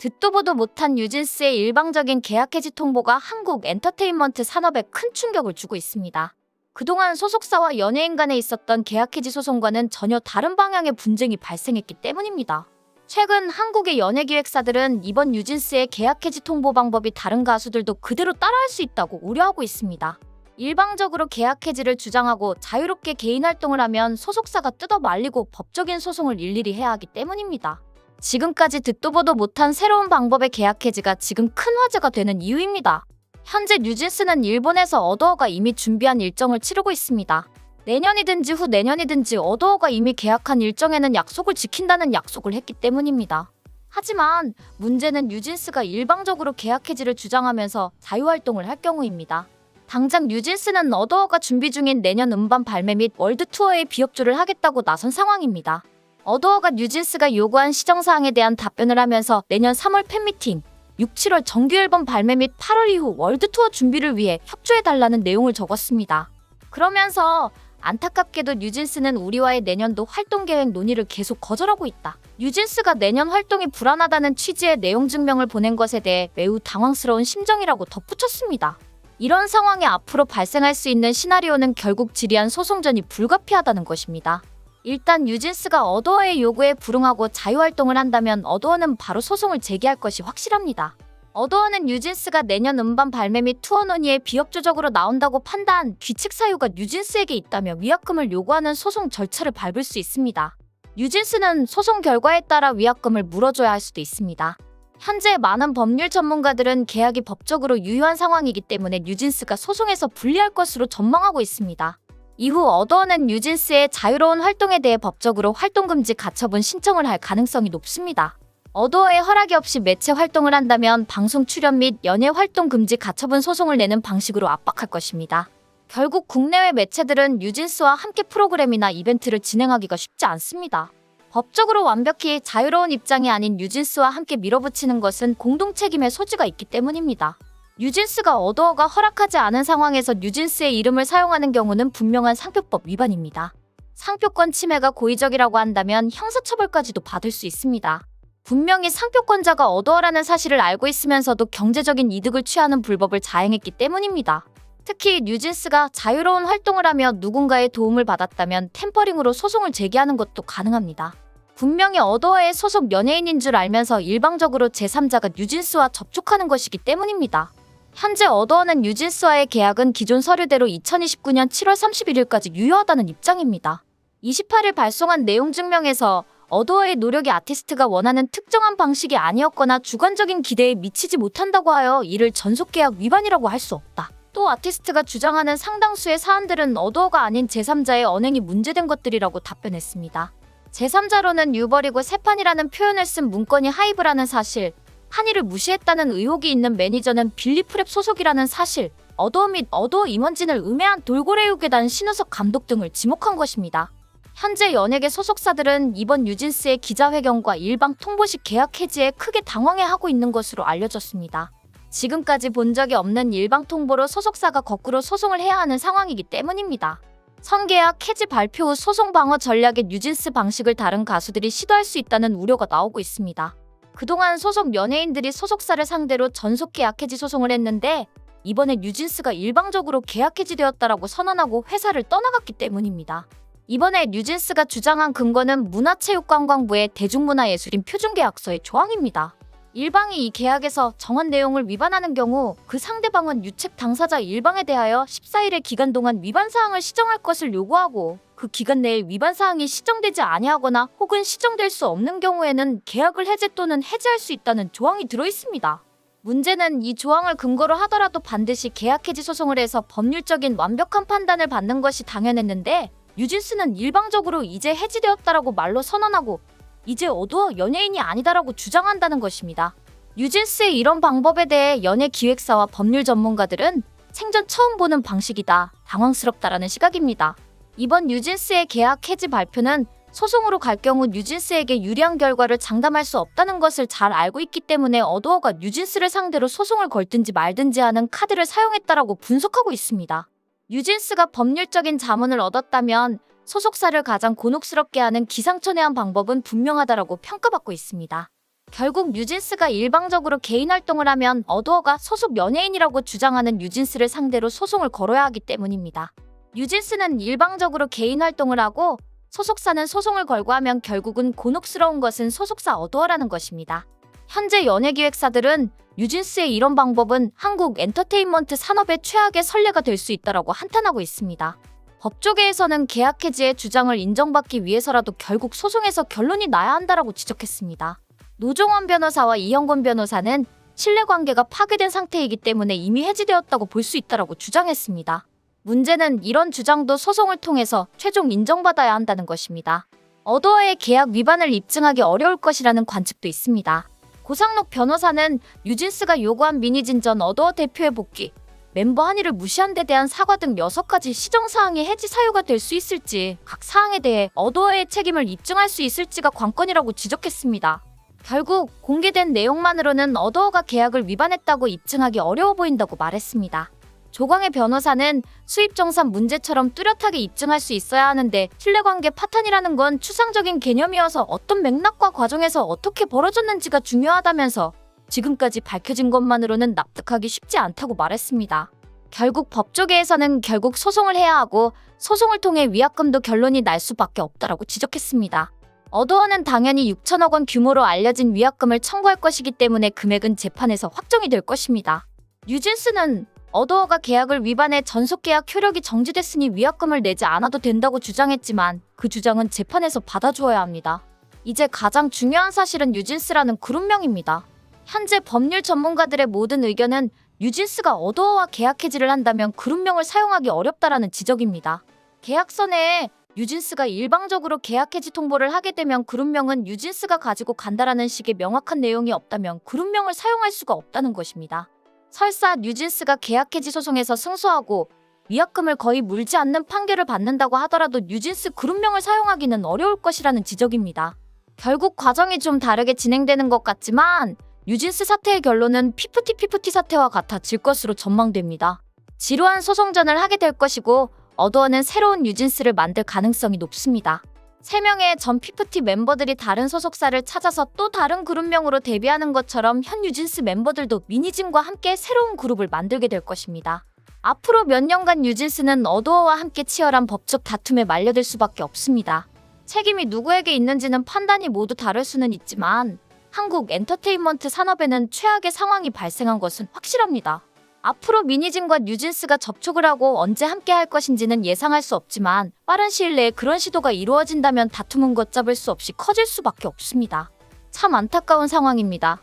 듣도 보도 못한 뉴진스의 일방적인 계약 해지 통보가 한국 엔터테인먼트 산업에 큰 충격을 주고 있습니다. 그동안 소속사와 연예인 간에 있었던 계약 해지 소송과는 전혀 다른 방향의 분쟁이 발생했기 때문입니다. 최근 한국의 연예기획사들은 이번 뉴진스의 계약 해지 통보 방법이 다른 가수들도 그대로 따라할 수 있다고 우려하고 있습니다. 일방적으로 계약 해지를 주장하고 자유롭게 개인 활동을 하면 소속사가 뜯어 말리고 법적인 소송을 일일이 해야 하기 때문입니다. 지금까지 듣도 보도 못한 새로운 방법의 계약 해지가 지금 큰 화제가 되는 이유입니다. 현재 뉴진스는 일본에서 어도어가 이미 준비한 일정을 치르고 있습니다. 내년이든지 후내년이든지 어도어가 이미 계약한 일정에는 약속을 지킨다는 약속을 했기 때문입니다. 하지만 문제는 뉴진스가 일방적으로 계약 해지를 주장하면서 자유활동을 할 경우입니다. 당장 뉴진스는 어도어가 준비 중인 내년 음반 발매 및 월드 투어에 비협조를 하겠다고 나선 상황입니다. 어도어가 뉴진스가 요구한 시정사항에 대한 답변을 하면서 내년 3월 팬미팅, 6, 7월 정규 앨범 발매 및 8월 이후 월드 투어 준비를 위해 협조해달라는 내용을 적었습니다. 그러면서 안타깝게도 뉴진스는 우리와의 내년도 활동 계획 논의를 계속 거절하고 있다. 뉴진스가 내년 활동이 불안하다는 취지의 내용 증명을 보낸 것에 대해 매우 당황스러운 심정이라고 덧붙였습니다. 이런 상황에 앞으로 발생할 수 있는 시나리오는 결국 지리한 소송전이 불가피하다는 것입니다. 일단 뉴진스가 어도어의 요구에 불응하고 자유활동을 한다면 어도어는 바로 소송을 제기할 것이 확실합니다. 어도어는 뉴진스가 내년 음반 발매 및 투어 논의에 비협조적으로 나온다고 판단, 귀책 사유가 뉴진스에게 있다며 위약금을 요구하는 소송 절차를 밟을 수 있습니다. 뉴진스는 소송 결과에 따라 위약금을 물어줘야 할 수도 있습니다. 현재 많은 법률 전문가들은 계약이 법적으로 유효한 상황이기 때문에 뉴진스가 소송에서 불리할 것으로 전망하고 있습니다. 이후 어도어는 뉴진스의 자유로운 활동에 대해 법적으로 활동금지 가처분 신청을 할 가능성이 높습니다. 어도어의 허락이 없이 매체 활동을 한다면 방송 출연 및 연예 활동 금지 가처분 소송을 내는 방식으로 압박할 것입니다. 결국 국내외 매체들은 뉴진스와 함께 프로그램이나 이벤트를 진행하기가 쉽지 않습니다. 법적으로 완벽히 자유로운 입장이 아닌 뉴진스와 함께 밀어붙이는 것은 공동 책임의 소지가 있기 때문입니다. 뉴진스가 어도어가 허락하지 않은 상황에서 뉴진스의 이름을 사용하는 경우는 분명한 상표법 위반입니다. 상표권 침해가 고의적이라고 한다면 형사처벌까지도 받을 수 있습니다. 분명히 상표권자가 어도어라는 사실을 알고 있으면서도 경제적인 이득을 취하는 불법을 자행했기 때문입니다. 특히 뉴진스가 자유로운 활동을 하며 누군가의 도움을 받았다면 템퍼링으로 소송을 제기하는 것도 가능합니다. 분명히 어도어의 소속 연예인인 줄 알면서 일방적으로 제3자가 뉴진스와 접촉하는 것이기 때문입니다. 현재 어도어는 뉴진스와의 계약은 기존 서류대로 2029년 7월 31일까지 유효하다는 입장입니다. 28일 발송한 내용 증명에서 어도어의 노력이 아티스트가 원하는 특정한 방식이 아니었거나 주관적인 기대에 미치지 못한다고 하여 이를 전속계약 위반이라고 할 수 없다. 또 아티스트가 주장하는 상당수의 사안들은 어도어가 아닌 제3자의 언행이 문제된 것들이라고 답변했습니다. 제3자로는 뉴버리고 세판이라는 표현을 쓴 문건이 하이브라는 사실, 한이를 무시했다는 의혹이 있는 매니저는 빌리프랩 소속이라는 사실, 어도어 및 어도어 임원진을 음해한 돌고래유괴단 신우석 감독 등을 지목한 것입니다. 현재 연예계 소속사들은 이번 뉴진스의 기자회견과 일방 통보식 계약 해지에 크게 당황해하고 있는 것으로 알려졌습니다. 지금까지 본 적이 없는 일방 통보로 소속사가 거꾸로 소송을 해야 하는 상황이기 때문입니다. 선계약 해지 발표 후 소송 방어 전략의 뉴진스 방식을 다른 가수들이 시도할 수 있다는 우려가 나오고 있습니다. 그동안 소속 연예인들이 소속사를 상대로 전속 계약 해지 소송을 했는데 이번에 뉴진스가 일방적으로 계약 해지되었다라고 선언하고 회사를 떠나갔기 때문입니다. 이번에 뉴진스가 주장한 근거는 문화체육관광부의 대중문화예술인 표준계약서의 조항입니다. 일방이 이 계약에서 정한 내용을 위반하는 경우 그 상대방은 유책 당사자 일방에 대하여 14일의 기간 동안 위반사항을 시정할 것을 요구하고 그 기간 내에 위반사항이 시정되지 아니하거나 혹은 시정될 수 없는 경우에는 계약을 해제 또는 해지할 수 있다는 조항이 들어있습니다. 문제는 이 조항을 근거로 하더라도 반드시 계약 해지 소송을 해서 법률적인 완벽한 판단을 받는 것이 당연했는데 뉴진스는 일방적으로 이제 해지되었다라고 말로 선언하고 이제 어도어 연예인이 아니다라고 주장한다는 것입니다. 뉴진스의 이런 방법에 대해 연예기획사와 법률 전문가들은 생전 처음 보는 방식이다, 당황스럽다라는 시각입니다. 이번 뉴진스의 계약 해지 발표는 소송으로 갈 경우 뉴진스에게 유리한 결과를 장담할 수 없다는 것을 잘 알고 있기 때문에 어도어가 뉴진스를 상대로 소송을 걸든지 말든지 하는 카드를 사용했다라고 분석하고 있습니다. 뉴진스가 법률적인 자문을 얻었다면 소속사를 가장 곤혹스럽게 하는 기상천외한 방법은 분명하다라고 평가받고 있습니다. 결국 뉴진스가 일방적으로 개인 활동을 하면 어도어가 소속 연예인이라고 주장하는 뉴진스를 상대로 소송을 걸어야 하기 때문입니다. 뉴진스는 일방적으로 개인 활동을 하고 소속사는 소송을 걸고 하면 결국은 곤혹스러운 것은 소속사 어도어라는 것입니다. 현재 연예기획사들은 뉴진스의 이런 방법은 한국 엔터테인먼트 산업의 최악의 선례가 될 수 있다고 한탄하고 있습니다. 법조계에서는 계약 해지의 주장을 인정받기 위해서라도 결국 소송에서 결론이 나야 한다라고 지적했습니다. 노종원 변호사와 이형곤 변호사는 신뢰관계가 파괴된 상태이기 때문에 이미 해지되었다고 볼 수 있다고 주장했습니다. 문제는 이런 주장도 소송을 통해서 최종 인정받아야 한다는 것입니다. 어도어의 계약 위반을 입증하기 어려울 것이라는 관측도 있습니다. 고상록 변호사는 뉴진스가 요구한 미니진 전 어도어 대표의 복귀, 멤버 한이를 무시한 데 대한 사과 등 6가지 시정사항이 해지 사유가 될 수 있을지, 각 사항에 대해 어도어의 책임을 입증할 수 있을지가 관건이라고 지적했습니다. 결국 공개된 내용만으로는 어도어가 계약을 위반했다고 입증하기 어려워 보인다고 말했습니다. 조광의 변호사는 수입정산 문제처럼 뚜렷하게 입증할 수 있어야 하는데 신뢰관계 파탄이라는 건 추상적인 개념이어서 어떤 맥락과 과정에서 어떻게 벌어졌는지가 중요하다면서 지금까지 밝혀진 것만으로는 납득하기 쉽지 않다고 말했습니다. 결국 법조계에서는 결국 소송을 해야 하고 소송을 통해 위약금도 결론이 날 수밖에 없다라고 지적했습니다. 어도어는 당연히 6천억 원 규모로 알려진 위약금을 청구할 것이기 때문에 금액은 재판에서 확정이 될 것입니다. 뉴진스는 어도어가 계약을 위반해 전속계약 효력이 정지됐으니 위약금을 내지 않아도 된다고 주장했지만 그 주장은 재판에서 받아주어야 합니다. 이제 가장 중요한 사실은 뉴진스라는 그룹명입니다. 현재 법률 전문가들의 모든 의견은 뉴진스가 어도어와 계약 해지를 한다면 그룹명을 사용하기 어렵다라는 지적입니다. 계약서 내에 뉴진스가 일방적으로 계약 해지 통보를 하게 되면 그룹명은 뉴진스가 가지고 간다라는 식의 명확한 내용이 없다면 그룹명을 사용할 수가 없다는 것입니다. 설사 뉴진스가 계약 해지 소송에서 승소하고 위약금을 거의 물지 않는 판결을 받는다고 하더라도 뉴진스 그룹명을 사용하기는 어려울 것이라는 지적입니다. 결국 과정이 좀 다르게 진행되는 것 같지만 뉴진스 사태의 결론은 피프티 사태와 같아질 것으로 전망됩니다. 지루한 소송전을 하게 될 것이고 어도어는 새로운 뉴진스를 만들 가능성이 높습니다. 3명의 전 피프티 멤버들이 다른 소속사를 찾아서 또 다른 그룹명으로 데뷔하는 것처럼 현 뉴진스 멤버들도 미니진과 함께 새로운 그룹을 만들게 될 것입니다. 앞으로 몇 년간 뉴진스는 어도어와 함께 치열한 법적 다툼에 말려들 수밖에 없습니다. 책임이 누구에게 있는지는 판단이 모두 다를 수는 있지만 한국 엔터테인먼트 산업에는 최악의 상황이 발생한 것은 확실합니다. 앞으로 미니진과 뉴진스가 접촉을 하고 언제 함께 할 것인지는 예상할 수 없지만 빠른 시일 내에 그런 시도가 이루어진다면 다툼은 걷잡을 수 없이 커질 수밖에 없습니다. 참 안타까운 상황입니다.